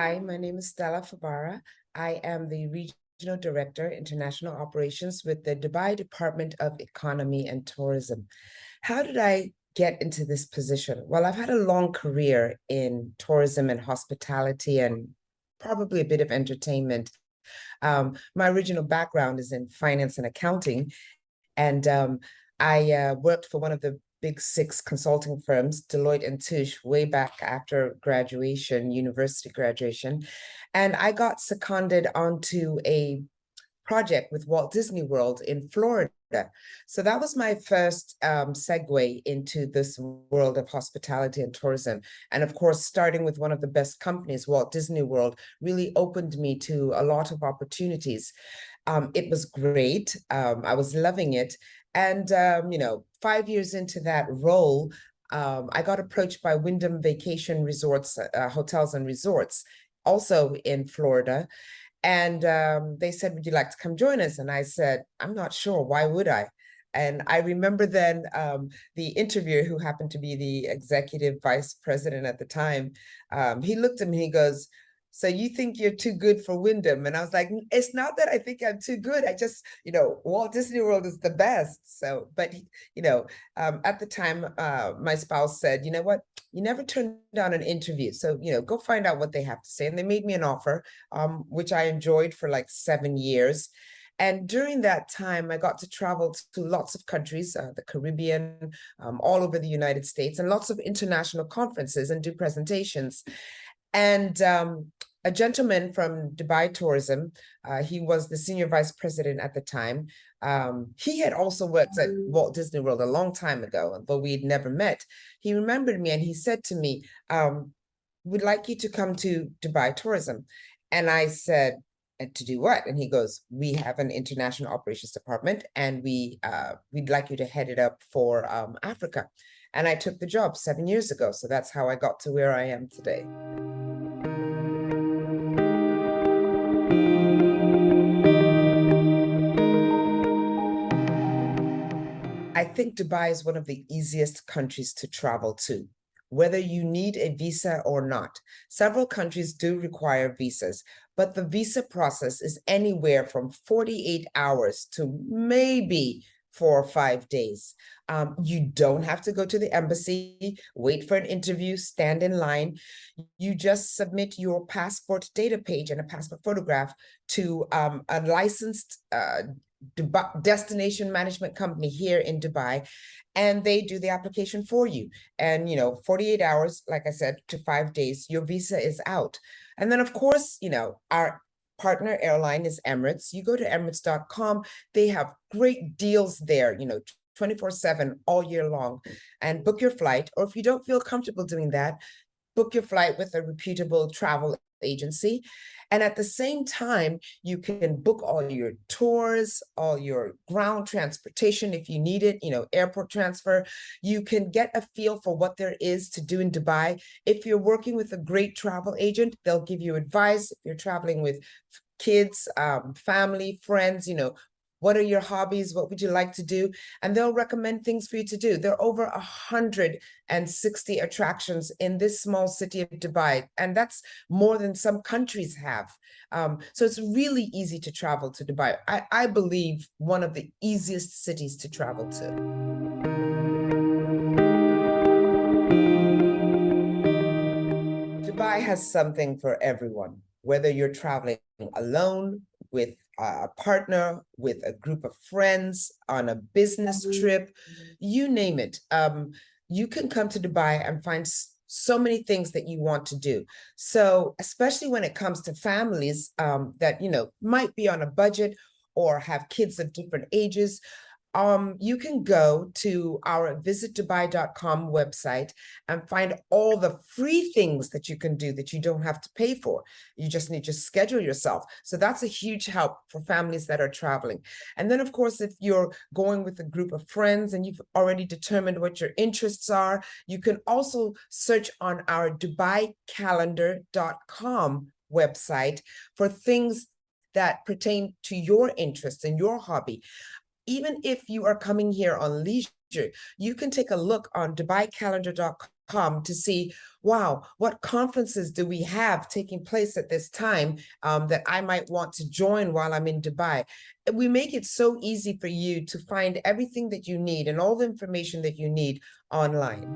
Hi, my name is Stella Fubara. I am the Regional Director, International Operations with the Dubai Department of Economy and Tourism. How did I get into this position? Well, I've had a long career in tourism and hospitality and probably a bit of entertainment. My original background is in finance and accounting, and I worked for one of the big six consulting firms, Deloitte and Touche, way back after graduation, university graduation. And I got seconded onto a project with Walt Disney World in Florida. So that was my first segue into this world of hospitality and tourism. And of course, starting with one of the best companies, Walt Disney World, really opened me to a lot of opportunities. It was great. I was loving it. And, 5 years into that role, I got approached by Wyndham Vacation Resorts, Hotels and Resorts, also in Florida. And they said, would you like to come join us? And I said, I'm not sure. Why would I? And I remember then the interviewer, who happened to be the executive vice president at the time, he looked at me, he goes, so you think you're too good for Wyndham? And I was like, it's not that I think I'm too good. I just, Walt Disney World is the best. So, but, at the time, my spouse said, you know what? You never turn down an interview. So, go find out what they have to say. And they made me an offer, which I enjoyed for like 7 years. And during that time, I got to travel to lots of countries, the Caribbean, all over the United States, and lots of international conferences and do presentations. And a gentleman from Dubai Tourism, he was the senior vice president at the time. He had also worked at Walt Disney World a long time ago, but we'd never met. He remembered me and he said to me, we'd like you to come to Dubai Tourism. And I said, and to do what? And he goes, we have an international operations department and we'd like you to head it up for Africa. And I took the job 7 years ago. So that's how I got to where I am today. I think Dubai is one of the easiest countries to travel to, whether you need a visa or not. Several countries do require visas, but the visa process is anywhere from 48 hours to maybe 4 or 5 days. You don't have to go to the embassy, wait for an interview, stand in line. You just submit your passport data page and a passport photograph to a licensed destination management company here in Dubai, and they do the application for you. And 48 hours, like I said, to 5 days, your visa is out. And then of course, our partner airline is Emirates. You go to emirates.com, they have great deals there, 24/7 all year long, and book your flight. Or if you don't feel comfortable doing that, book your flight with a reputable travel agency. And at the same time, you can book all your tours, all your ground transportation if you need it, airport transfer. You can get a feel for what there is to do in Dubai. If you're working with a great travel agent, they'll give you advice. If you're traveling with kids, family, friends, what are your hobbies? What would you like to do? And they'll recommend things for you to do. There are over 160 attractions in this small city of Dubai, and that's more than some countries have. So it's really easy to travel to Dubai. I believe one of the easiest cities to travel to. Dubai has something for everyone, whether you're traveling alone, with a partner, with a group of friends, on a business trip, you name it. You can come to Dubai and find so many things that you want to do. So especially when it comes to families that, might be on a budget or have kids of different ages, you can go to our visitdubai.com website and find all the free things that you can do that you don't have to pay for. You just need to schedule yourself. So that's a huge help for families that are traveling. And then, of course, if you're going with a group of friends and you've already determined what your interests are, you can also search on our dubaicalendar.com website for things that pertain to your interests and your hobby. even if you are coming here on leisure, you can take a look on DubaiCalendar.com to see, wow, what conferences do we have taking place at this time that I might want to join while I'm in Dubai. We make it so easy for you to find everything that you need and all the information that you need online.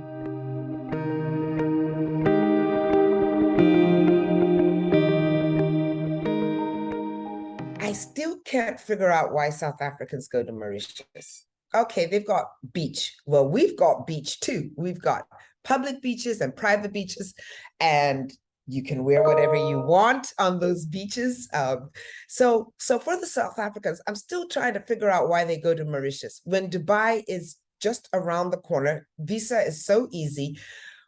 I still can't figure out why South Africans go to Mauritius. Okay, they've got beach. Well, we've got beach too. We've got public beaches and private beaches, and you can wear whatever you want on those beaches. So for the South Africans, I'm still trying to figure out why they go to Mauritius when Dubai is just around the corner. Visa is so easy.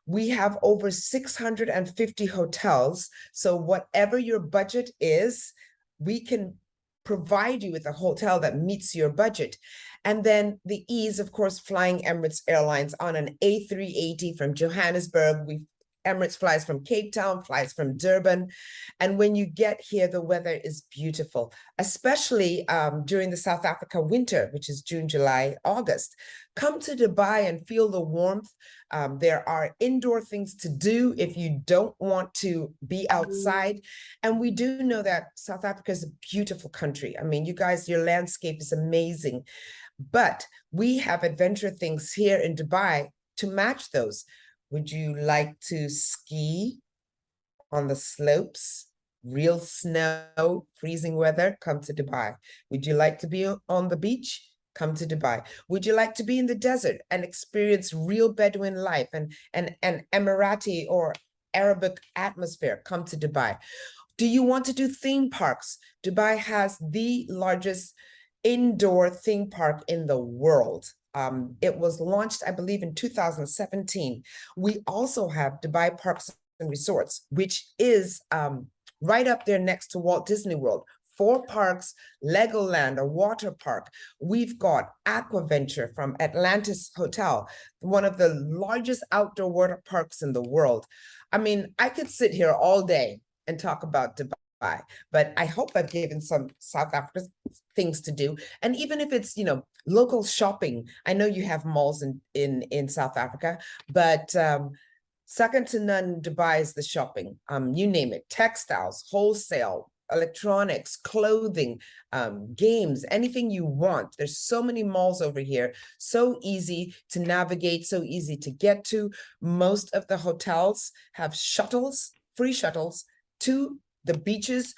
We have over 650 hotels. So whatever your budget is, we can provide you with a hotel that meets your budget. And then the ease, of course, flying Emirates Airlines on an A380 from Johannesburg. Emirates flies from Cape Town, flies from Durban. And when you get here, the weather is beautiful, especially during the South Africa winter, which is June, July, August. Come to Dubai and feel the warmth. There are indoor things to do if you don't want to be outside. And we do know that South Africa is a beautiful country. I mean, you guys, your landscape is amazing. But we have adventure things here in Dubai to match those. Would you like to ski on the slopes? Real snow, freezing weather? Come to Dubai. Would you like to be on the beach? Come to Dubai. Would you like to be in the desert and experience real Bedouin life and Emirati or Arabic atmosphere? Come to Dubai. Do you want to do theme parks? Dubai has the largest indoor theme park in the world. It was launched, I believe, in 2017. We also have Dubai Parks and Resorts, which is right up there next to Walt Disney World. 4 parks, Legoland, a water park. We've got Aquaventure from Atlantis Hotel, one of the largest outdoor water parks in the world. I mean, I could sit here all day and talk about Dubai, but I hope I've given some South African things to do. And even if it's, local shopping, I know you have malls in South Africa, but second to none, Dubai is the shopping. You name it, textiles, wholesale, electronics, clothing, games, anything you want. There's so many malls over here, so easy to navigate, so easy to get to. Most of the hotels have shuttles, free shuttles to the beaches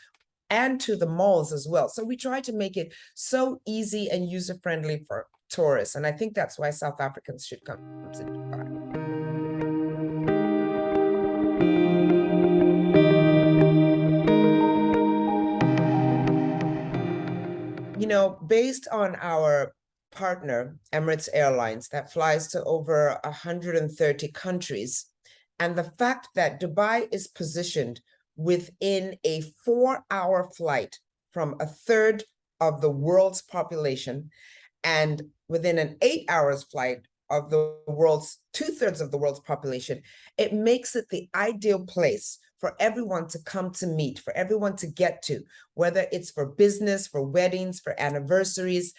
and to the malls as well. So we try to make it so easy and user-friendly for tourists. And I think that's why South Africans should come to Dubai. Based on our partner, Emirates Airlines, that flies to over 130 countries, and the fact that Dubai is positioned within a 4-hour flight from a third of the world's population and within an 8 hours flight of the world's 2/3 of the world's population, it makes it the ideal place for everyone to come to meet, for everyone to get to, whether it's for business, for weddings, for anniversaries,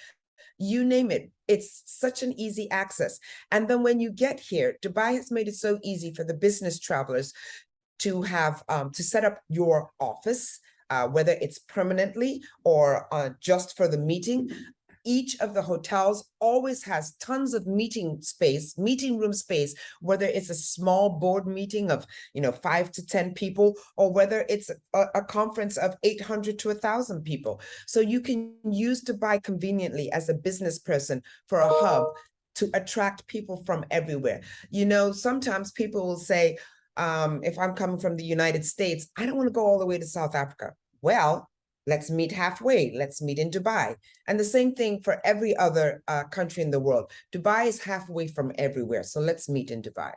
you name it. It's such an easy access. And then when you get here, Dubai has made it so easy for the business travelers to have to set up your office, whether it's permanently or just for the meeting. Each of the hotels always has tons of meeting room space, whether it's a small board meeting of 5 to 10 people, or whether it's a conference of 800 to 1,000 people. So you can use Dubai conveniently as a business person for a hub to attract people from everywhere. Sometimes people will say, if I'm coming from the United States, I don't want to go all the way to South Africa. Well, let's meet halfway. Let's meet in Dubai. And the same thing for every other country in the world. Dubai is halfway from everywhere. So let's meet in Dubai.